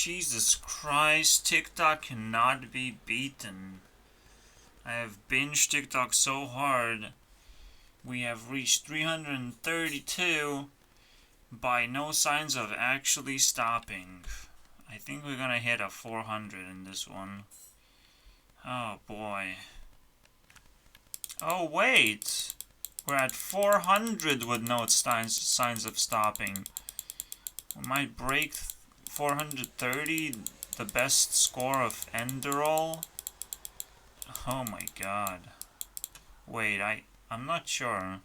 Jesus Christ, TikTok cannot be beaten. I have binged TikTok so hard. We have reached 332 by no signs of actually stopping. I think we're gonna hit a 400 in this one. Oh boy. Oh wait! We're at 400 with no signs of stopping. We might break 430, the best score of Enderall. Oh my god. Wait, I'm not sure.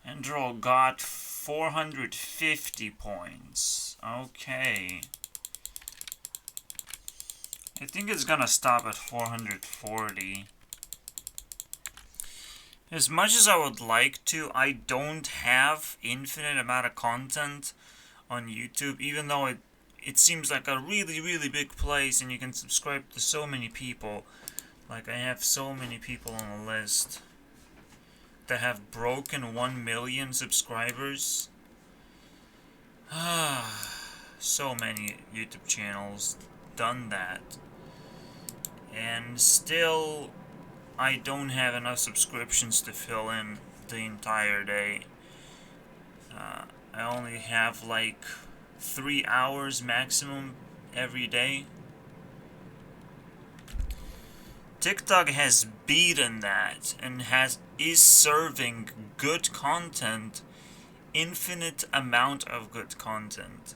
Enderall got 450 points. Okay. I think it's gonna stop at 440. As much as I would like to, I don't have infinite amount of content on YouTube, even though it seems like a really, really big place and you can subscribe to so many people. Like, I have so many people on the list that have broken 1 million subscribers. So many YouTube channels done that. And still, I don't have enough subscriptions to fill in the entire day. I only have like 3 hours maximum every day. TikTok has beaten that and is serving good content, infinite amount of good content.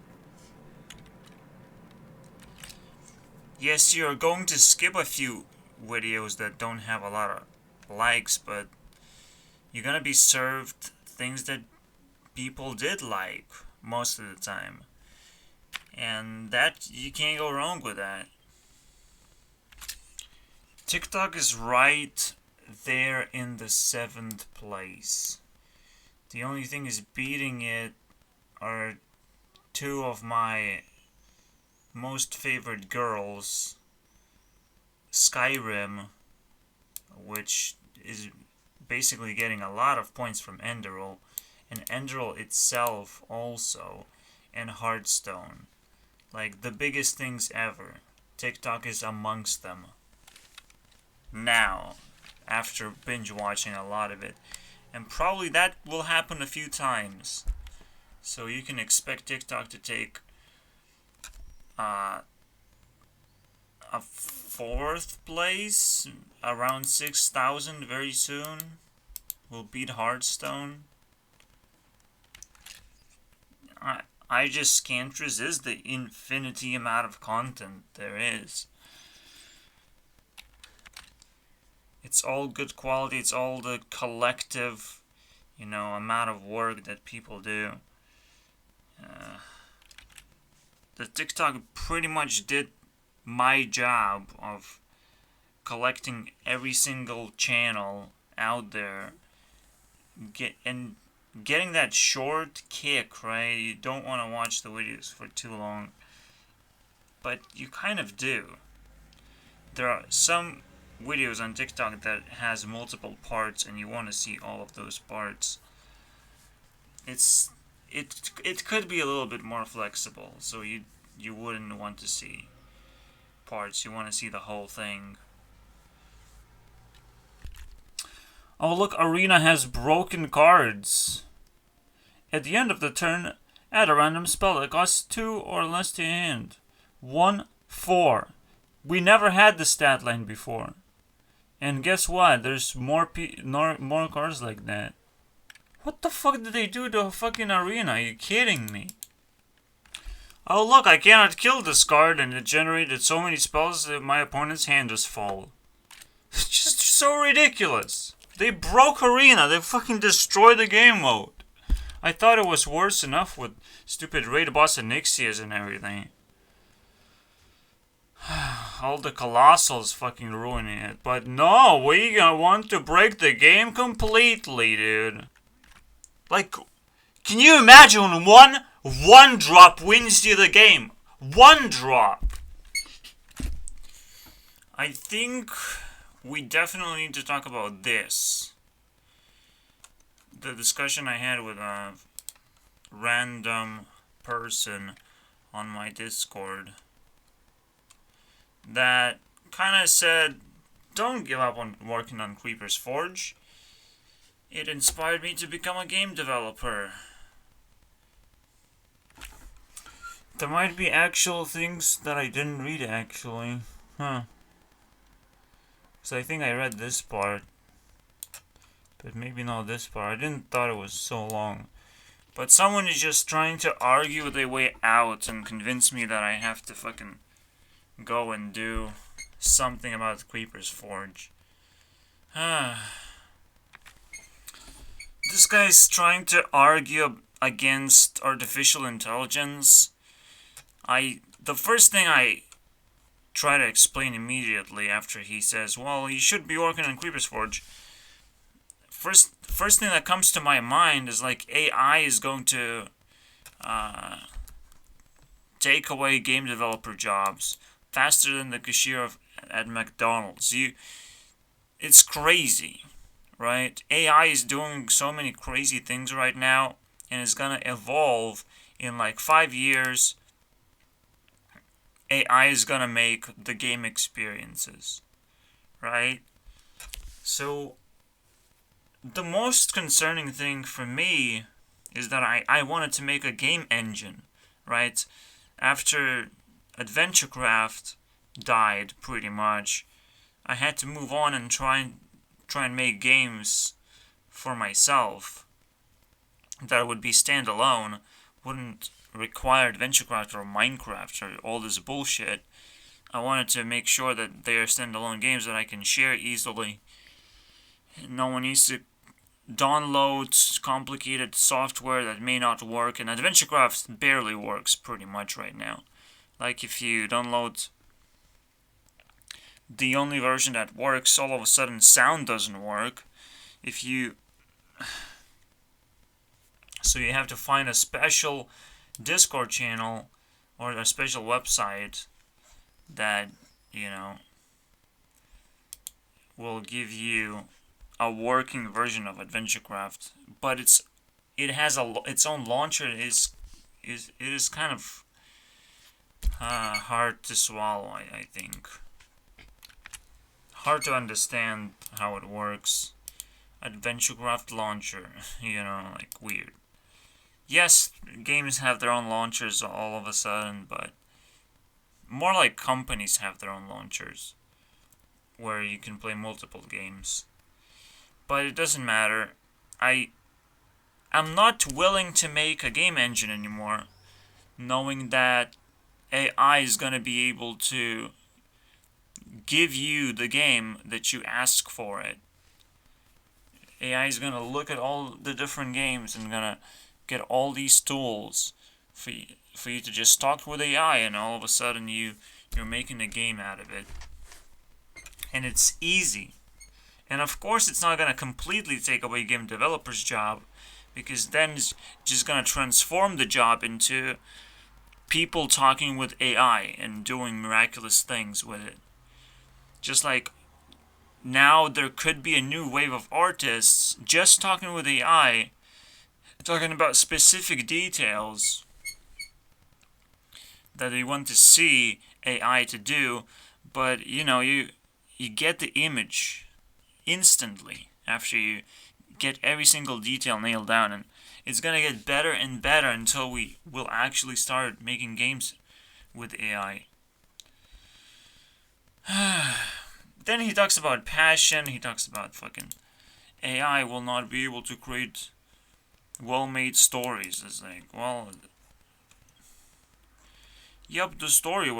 Yes, you're going to skip a few videos that don't have a lot of likes, but you're gonna be served things that people did like most of the time. And that, you can't go wrong with that. TikTok is right there in the 7th place. The only thing is beating it are two of my most favorite girls, Skyrim, which is basically getting a lot of points from Enderall, and Enderall itself also, and Hearthstone. Like, the biggest things ever. TikTok is amongst them. Now, after binge watching a lot of it. And probably that will happen a few times. So you can expect TikTok to take a 4th place, around 6,000 very soon. We'll beat Hearthstone. I just can't resist the infinity amount of content there is. It's all good quality, it's all the collective, amount of work that people do. The TikTok pretty much did my job of collecting every single channel out there. Getting that short kick, right? You don't want to watch the videos for too long, but you kind of do. There are some videos on TikTok that has multiple parts and you want to see all of those parts. It could be a little bit more flexible, so you wouldn't want to see parts, you want to see the whole thing. Oh look, Arena has broken cards. At the end of the turn, add a random spell that costs 2 or less to your hand. 1, 4. We never had the stat line before. And guess what? There's more cards like that. What the fuck did they do to a fucking Arena? Are you kidding me? Oh look, I cannot kill this card and it generated so many spells that my opponent's hand is full. It's just so ridiculous. They broke Arena. They fucking destroyed the game mode. I thought it was worse enough with stupid Raid Boss and Nixias and everything. All the Colossals fucking ruining it. But no, we want to break the game completely, dude. Like, can you imagine one drop wins you the game? 1 drop. I think we definitely need to talk about this. The discussion I had with a random person on my Discord that kind of said, don't give up on working on Creeper's Forge. It inspired me to become a game developer. There might be actual things that I didn't read actually. Huh. So I think I read this part. But maybe not this part. I didn't thought it was so long. But someone is just trying to argue their way out and convince me that I have to fucking go and do something about Creeper's Forge. This guy's trying to argue against artificial intelligence. The first thing I try to explain immediately after he says, well, you should be working on Creeper's Forge. First thing that comes to my mind is like AI is going to take away game developer jobs faster than the cashier at McDonald's. It's crazy, right? AI is doing so many crazy things right now, and it's gonna evolve in like 5 years. AI is gonna make the game experiences, right? So the most concerning thing for me is that I wanted to make a game engine, right? After AdventureCraft died, pretty much, I had to move on and try and make games for myself that would be standalone, wouldn't require AdventureCraft or Minecraft or all this bullshit. I wanted to make sure that they are standalone games that I can share easily. No one needs to download complicated software that may not work, and AdventureCraft barely works pretty much right now. Like if you download the only version that works, all of a sudden sound doesn't work. So you have to find a special Discord channel or a special website that, will give you a working version of AdventureCraft, but it has its own launcher. It is kind of hard to swallow. I think hard to understand how it works. AdventureCraft launcher, like weird. Yes, games have their own launchers all of a sudden, but more like companies have their own launchers where you can play multiple games. But it doesn't matter. I'm not willing to make a game engine anymore, knowing that AI is going to be able to give you the game that you ask for it. AI is going to look at all the different games and going to get all these tools for you to just talk with AI, and all of a sudden you're making a game out of it. And it's easy. And of course it's not going to completely take away game developers' job, because then it's just going to transform the job into people talking with AI and doing miraculous things with it. Just like now there could be a new wave of artists just talking with AI, talking about specific details that they want to see AI to do, but you get the image instantly after you get every single detail nailed down, and it's gonna get better and better until we will actually start making games with AI. Then he talks about passion. He talks about fucking AI will not be able to create well-made stories. It's like, well, yep, the story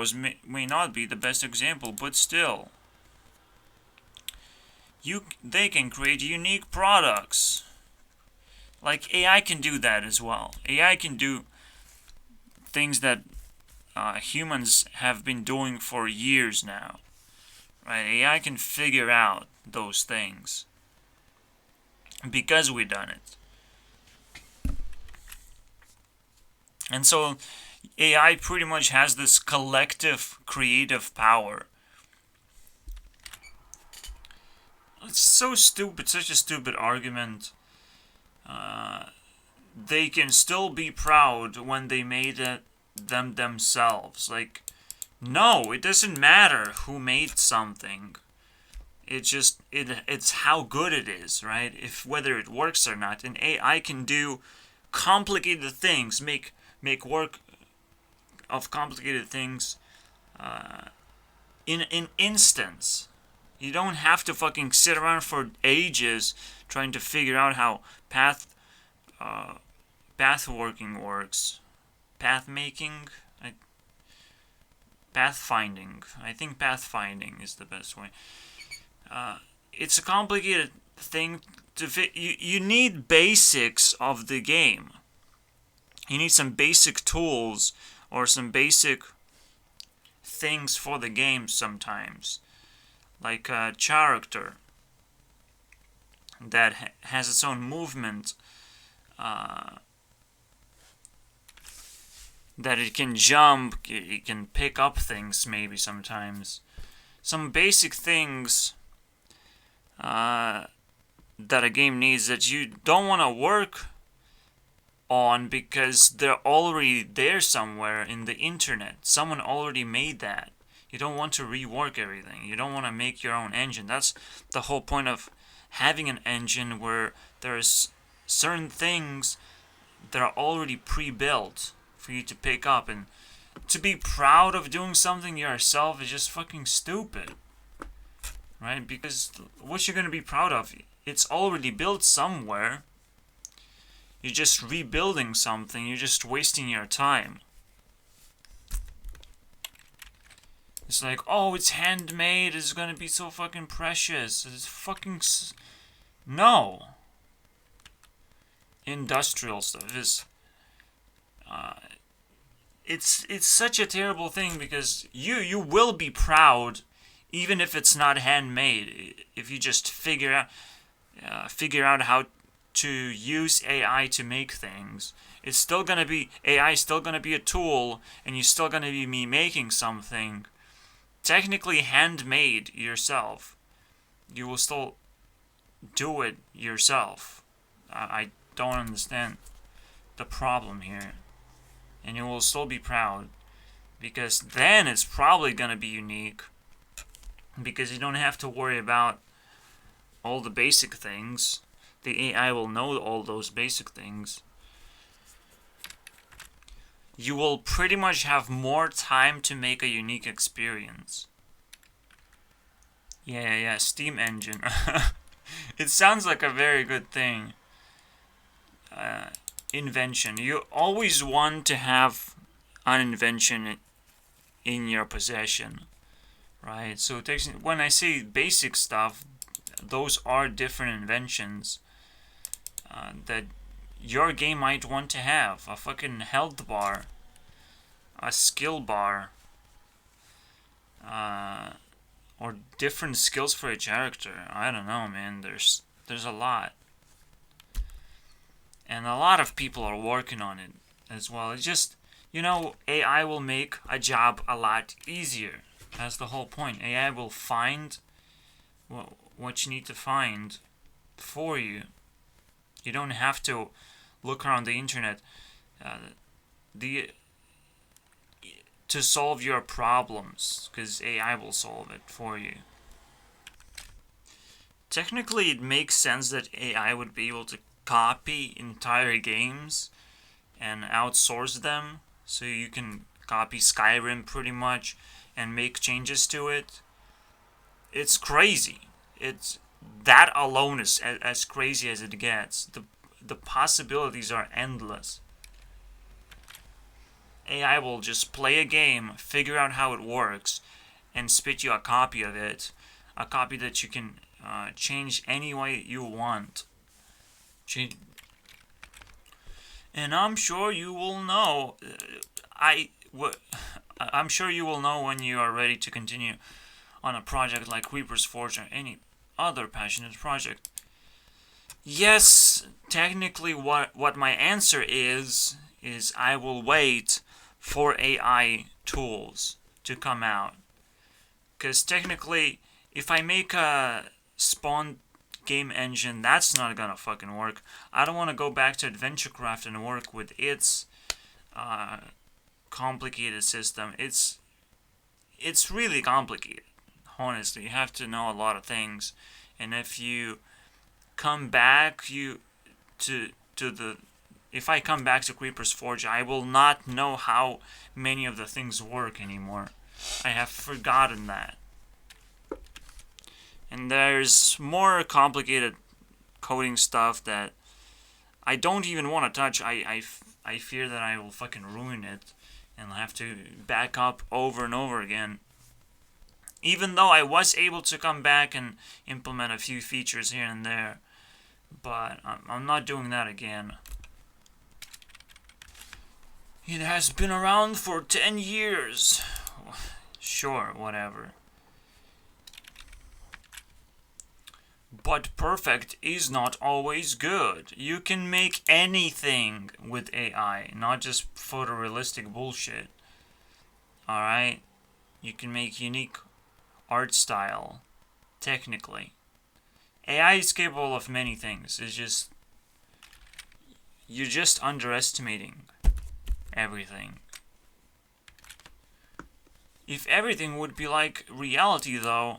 may not be the best example, but still, they can create unique products. Like AI can do that as well. AI can do things that humans have been doing for years now. Right? AI can figure out those things because we've done it. And so AI pretty much has this collective creative power. It's so stupid, such a stupid argument. They can still be proud when they made them themselves. Like, no, it doesn't matter who made something. It's how good it is, right? If whether it works or not. And AI can do complicated things, make work of complicated things in an instance. You don't have to fucking sit around for ages trying to figure out how path working works. Path making? Pathfinding. I think pathfinding is the best way. It's a complicated thing to fit. You need basics of the game. You need some basic tools or some basic things for the game sometimes. Like a character that has its own movement, that it can jump, it can pick up things maybe sometimes. Some basic things that a game needs that you don't want to work on because they're already there somewhere in the internet. Someone already made that. You don't want to rework everything. You don't want to make your own engine. That's the whole point of having an engine where there's certain things that are already pre-built for you to pick up. And to be proud of doing something yourself is just fucking stupid. Right? Because what you're going to be proud of, it's already built somewhere. You're just rebuilding something. You're just wasting your time. It's like, oh, it's handmade. It's going to be so fucking precious. It's fucking... No. Industrial stuff is... It's such a terrible thing because you will be proud even if it's not handmade. If you just figure out how to use AI to make things, it's still gonna be AI is still gonna be a tool, and you're still gonna be making something technically handmade yourself. You will still do it yourself. I don't understand the problem here, and you will still be proud because then it's probably gonna be unique because you don't have to worry about all the basic things. The AI will know all those basic things. You will pretty much have more time to make a unique experience. Yeah, Steam Engine. It sounds like a very good thing. Invention. You always want to have an invention in your possession. Right? So when I say basic stuff, those are different inventions that your game might want to have. A fucking health bar, a skill bar, or different skills for a character. I don't know, man. There's a lot, and a lot of people are working on it as well. It's just, AI will make a job a lot easier. That's the whole point. AI will find what you need to find for you. You don't have to look around the internet to solve your problems, because AI will solve it for you. Technically, it makes sense that AI would be able to copy entire games and outsource them, so you can copy Skyrim pretty much and make changes to it. It's crazy. That alone is as crazy as it gets. The possibilities are endless. AI will just play a game, figure out how it works, and spit you a copy of it. A copy that you can change any way you want. And I'm sure you will know. I'm sure you will know when you are ready to continue on a project like Reaper's Forge or any other passionate project. Yes, technically what my answer is I will wait for AI tools to come out. Because technically, if I make a Spawn game engine, that's not gonna fucking work. I don't want to go back to AdventureCraft and work with its complicated system. It's really complicated. Honestly, you have to know a lot of things, and if you come back to the if I come back to Creeper's Forge, I will not know how many of the things work anymore. I have forgotten that. And there's more complicated coding stuff that I don't even want to touch. I fear that I will fucking ruin it and have to back up over and over again. Even though I was able to come back and implement a few features here and there. But I'm not doing that again. It has been around for 10 years. Sure, whatever. But perfect is not always good. You can make anything with AI, not just photorealistic bullshit. Alright? You can make unique art style, technically. AI is capable of many things. It's just... you're just underestimating everything. If everything would be like reality, though,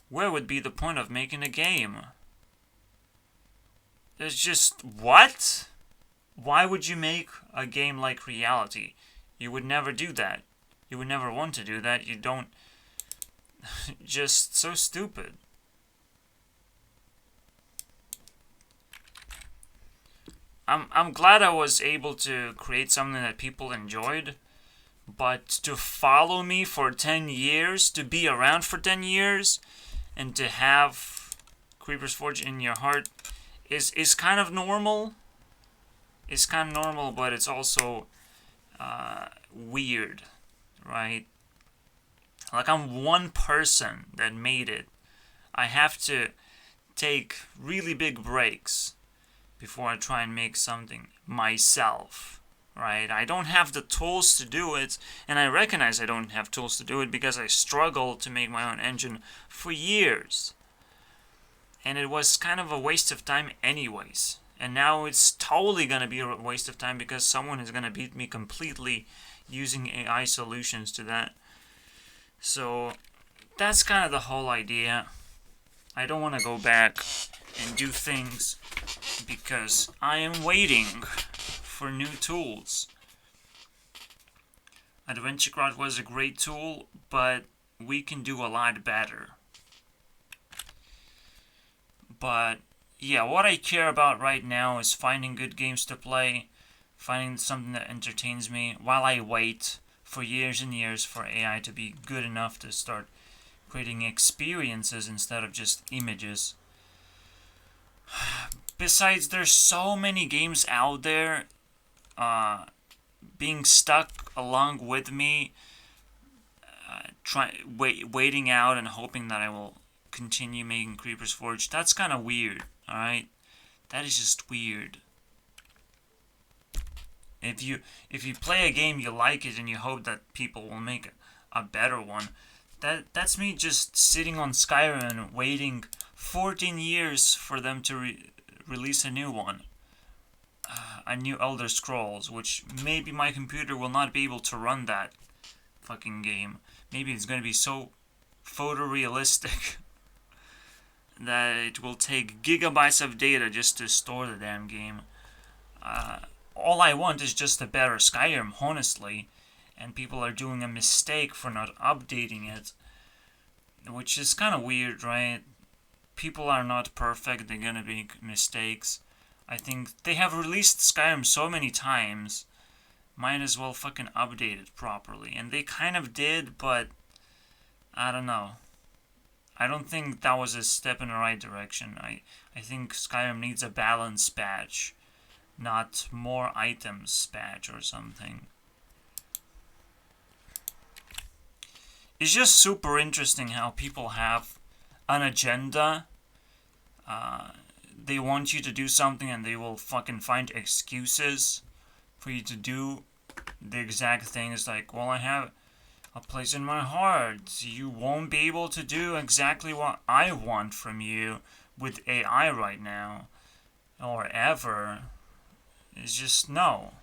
where would be the point of making a game? There's just... what? Why would you make a game like reality? You would never do that. You would never want to do that. You don't... just so stupid. I'm glad I was able to create something that people enjoyed, but to follow me for 10 years, to be around for 10 years, and to have Creeper's Forge in your heart is kind of normal. It's kind of normal, but it's also weird, right? Like, I'm one person that made it. I have to take really big breaks before I try and make something myself, right? I don't have the tools to do it, and I recognize I don't have tools to do it because I struggled to make my own engine for years. And it was kind of a waste of time anyways. And now it's totally going to be a waste of time because someone is going to beat me completely using AI solutions to that. So that's kind of the whole idea. I don't want to go back and do things because I am waiting for new tools. AdventureCraft was a great tool, but we can do a lot better. But yeah, what I care about right now is finding good games to play, finding something that entertains me while I wait for years and years for AI to be good enough to start creating experiences instead of just images. Besides, there's so many games out there being stuck along with me, waiting out and hoping that I will continue making Creeper's Forge. That's kind of weird, alright? That is just weird. If you play a game, you like it, and you hope that people will make a better one, that's me just sitting on Skyrim and waiting 14 years for them to release a new one. A new Elder Scrolls, which maybe my computer will not be able to run that fucking game. Maybe it's going to be so photorealistic that it will take gigabytes of data just to store the damn game. All I want is just a better Skyrim, honestly, and people are doing a mistake for not updating it, which is kind of weird, right? People are not perfect, they're gonna make mistakes. I think they have released Skyrim so many times, might as well fucking update it properly. And they kind of did, but I don't know. I don't think that was a step in the right direction. I think Skyrim needs a balance patch, not more items patch or something. It's just super interesting how people have an agenda. They want you to do something and they will fucking find excuses for you to do the exact thing. It's like, well, I have a place in my heart. You won't be able to do exactly what I want from you with AI right now. Or ever. It's just no.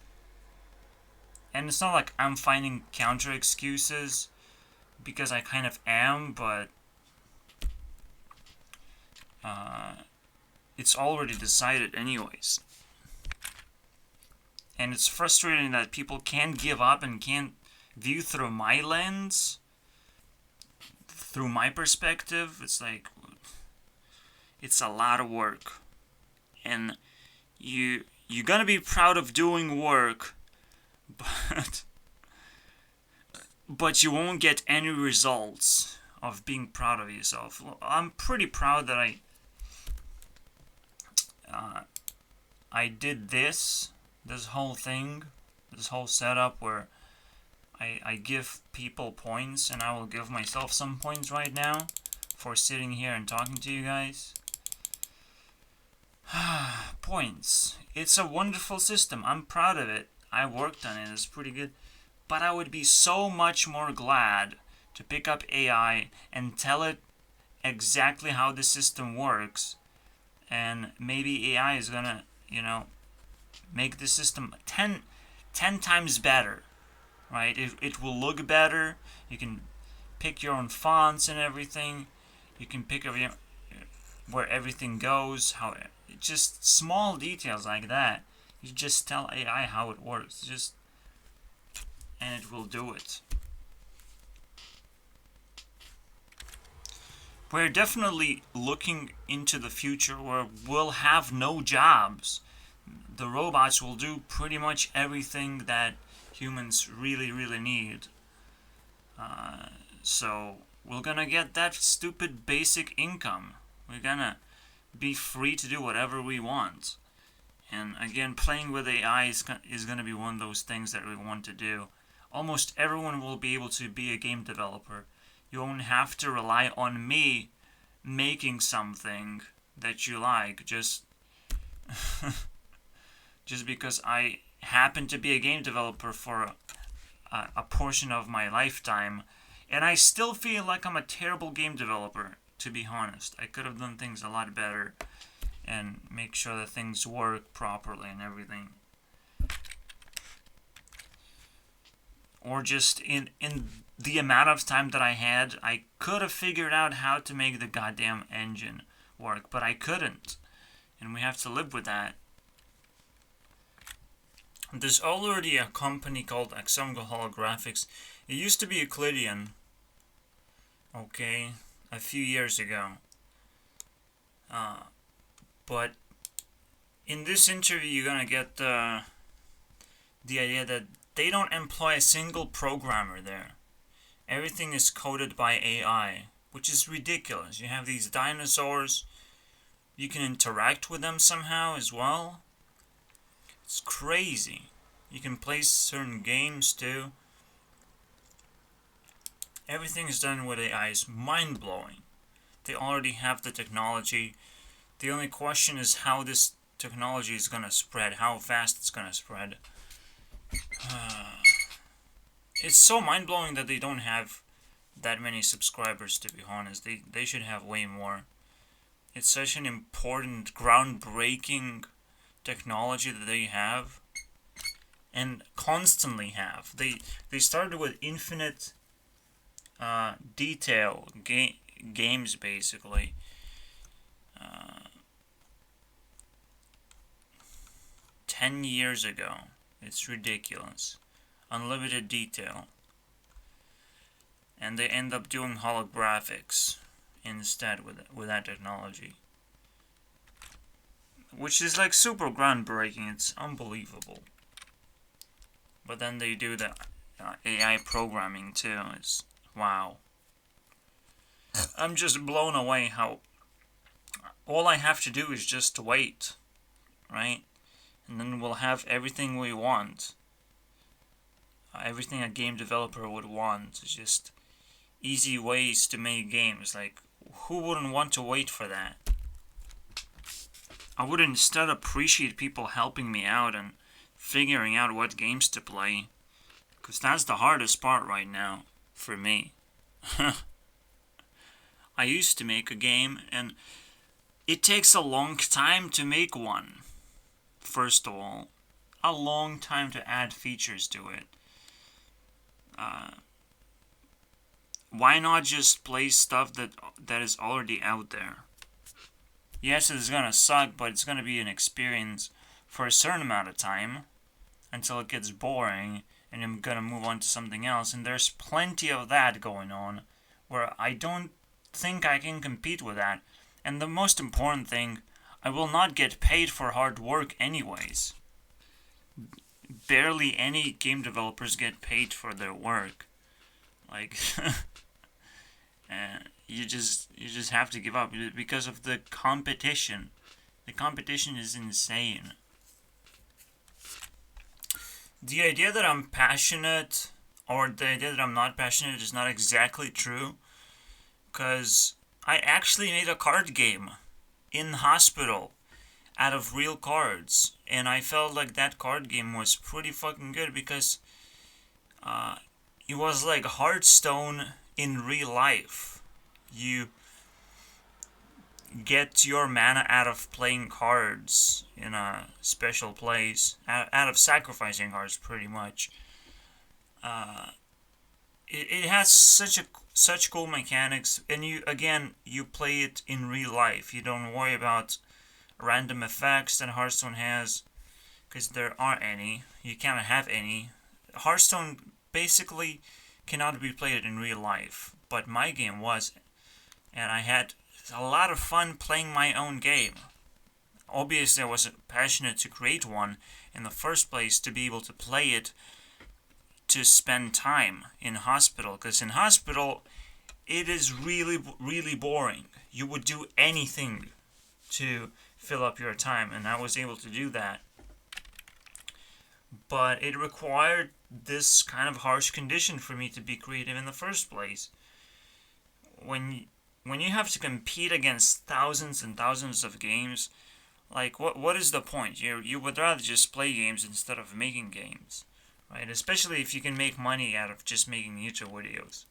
And it's not like I'm finding counter excuses, because I kind of am, but it's already decided anyways. And it's frustrating that people can't give up and can't view through my lens, through my perspective. It's like, it's a lot of work. And you're gonna be proud of doing work, but you won't get any results of being proud of yourself. I'm pretty proud that I did this whole thing, this whole setup where I give people points, and I will give myself some points right now for sitting here and talking to you guys. Points. It's a wonderful system. I'm proud of it. I worked on it. It's pretty good. But I would be so much more glad to pick up AI and tell it exactly how the system works. And maybe AI is gonna, make the system 10 times better. Right? It will look better. You can pick your own fonts and everything. You can pick where everything goes, just small details like that. You just tell AI how it works, and it will do it. We're definitely looking into the future where we'll have no jobs. The robots will do pretty much everything that humans really, really need. So we're gonna get that stupid basic income. We're gonna be free to do whatever we want. And again, playing with AI is going to be one of those things that we want to do. Almost everyone will be able to be a game developer. You won't have to rely on me making something that you like just because I happen to be a game developer for a portion of my lifetime. And I still feel like I'm a terrible game developer, to be honest. I could have done things a lot better and make sure that things work properly and everything. Or just in the amount of time that I had, I could have figured out how to make the goddamn engine work, but I couldn't. And we have to live with that. There's already a company called Axongo Holographics. It used to be Euclidean. Okay, a few years ago. But in this interview, you're gonna get the idea that they don't employ a single programmer there. Everything is coded by AI, which is ridiculous. You have these dinosaurs. You can interact with them somehow as well. It's crazy. You can play certain games too. Everything is done with AI. It's mind-blowing. They already have the technology. The only question is how this technology is going to spread, how fast it's going to spread. It's so mind-blowing that they don't have that many subscribers, to be honest. They should have way more. It's such an important, groundbreaking technology that they have. And constantly have. They started with infinite detail games, basically. 10 years ago. It's ridiculous. Unlimited detail. And they end up doing holographics instead with that technology. Which is like super groundbreaking. It's unbelievable. But then they do the AI programming too. It's wow. I'm just blown away how all I have to do is just wait, right? And then we'll have everything we want. Everything a game developer would want. It's just easy ways to make games. Like, who wouldn't want to wait for that? I would instead appreciate people helping me out and figuring out what games to play. Because that's the hardest part right now for me. I used to make a game, and it takes a long time to make one. First of all, a long time to add features to it. why not just play stuff that is already out there? Yes, it's gonna suck, but it's gonna be an experience for a certain amount of time until it gets boring and I'm gonna move on to something else. And there's plenty of that going on where I don't think I can compete with that. And the most important thing, I will not get paid for hard work anyways. Barely any game developers get paid for their work. Like, you just have to give up because of the competition. The competition is insane. The idea that I'm passionate or the idea that I'm not passionate is not exactly true, because I actually made a card game in hospital out of real cards, and I felt like that card game was pretty fucking good because it was like Hearthstone in real life. You get your mana out of playing cards in a special place, out of sacrificing cards, pretty much. It has such cool mechanics, and you play it in real life. You don't worry about random effects that Hearthstone has, because there aren't any. You cannot have any. Hearthstone basically cannot be played in real life, but my game was, and I had a lot of fun playing my own game. Obviously, I was passionate to create one in the first place to be able to play it, to spend time in hospital, because in hospital it is really, really boring. You would do anything to fill up your time, and I was able to do that. But it required this kind of harsh condition for me to be creative in the first place. When you have to compete against thousands and thousands of games, like what is the point? You would rather just play games instead of making games, right? Especially if you can make money out of just making YouTube videos.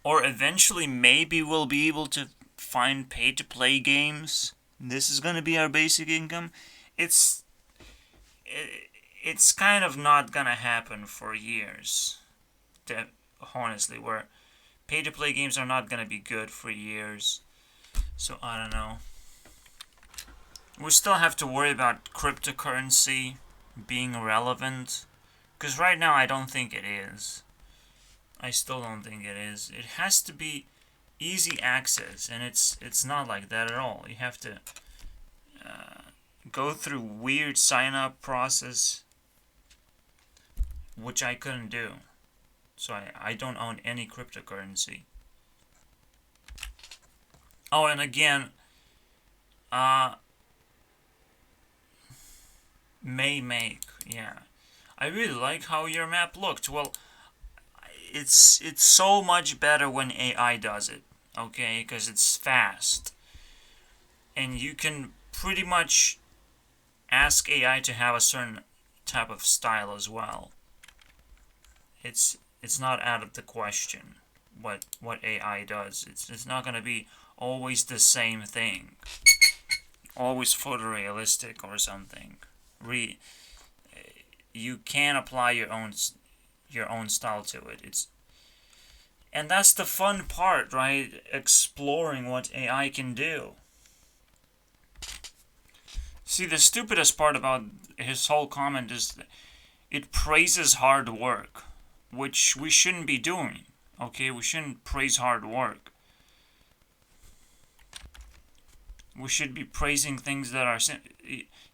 Or eventually maybe we'll be able to find pay-to-play games. This is gonna be our basic income. It's kind of not gonna happen for years. Honestly, where pay-to-play games are not gonna be good for years. So I don't know. We still have to worry about cryptocurrency being relevant, because right now I don't think it is. I still don't think it is. It has to be easy access, and it's not like that at all. You have to go through weird sign-up process, which I couldn't do. So I don't own any cryptocurrency. Oh, and again, Make, yeah. I really like how your map looked. Well, it's so much better when AI does it, okay? Because it's fast. And you can pretty much ask AI to have a certain type of style as well. It's not out of the question what AI does. It's not going to be always the same thing. Always photorealistic or something. You can apply your own style to it. And that's the fun part, right? Exploring what AI can do. See, the stupidest part about his whole comment is that it praises hard work, which we shouldn't be doing. Okay, we shouldn't praise hard work. We should be praising things that are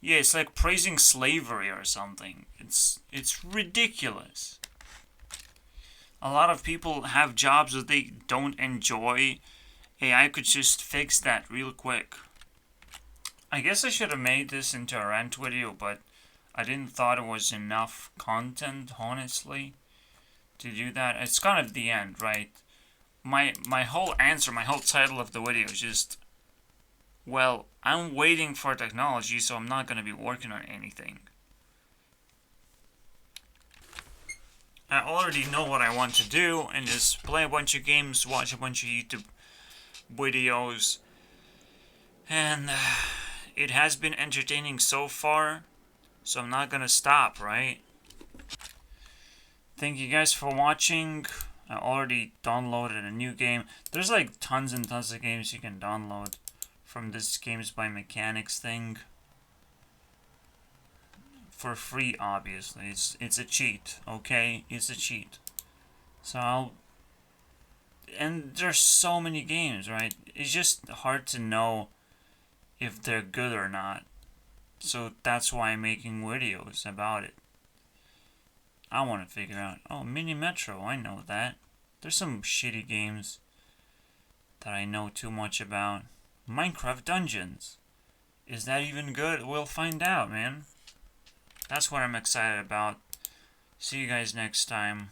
yeah, it's like praising slavery or something. It's ridiculous. A lot of people have jobs that they don't enjoy. AI could just fix that real quick. I guess I should have made this into a rant video, but I didn't thought it was enough content, honestly, to do that. It's kind of the end, right? My whole answer, my whole title of the video is just, well, I'm waiting for technology, so I'm not going to be working on anything. I already know what I want to do, and just play a bunch of games, watch a bunch of YouTube videos, and it has been entertaining so far, so I'm not going to stop, right? Thank you guys for watching. I already downloaded a new game. There's like tons and tons of games you can download from this Games by Mechanics thing. For free, obviously. It's a cheat, okay? It's a cheat. So and there's so many games, right? It's just hard to know if they're good or not. So that's why I'm making videos about it. I want to figure out. Oh, Mini Metro, I know that. There's some shitty games that I know too much about. Minecraft Dungeons. Is that even good? We'll find out, man. That's what I'm excited about. See you guys next time.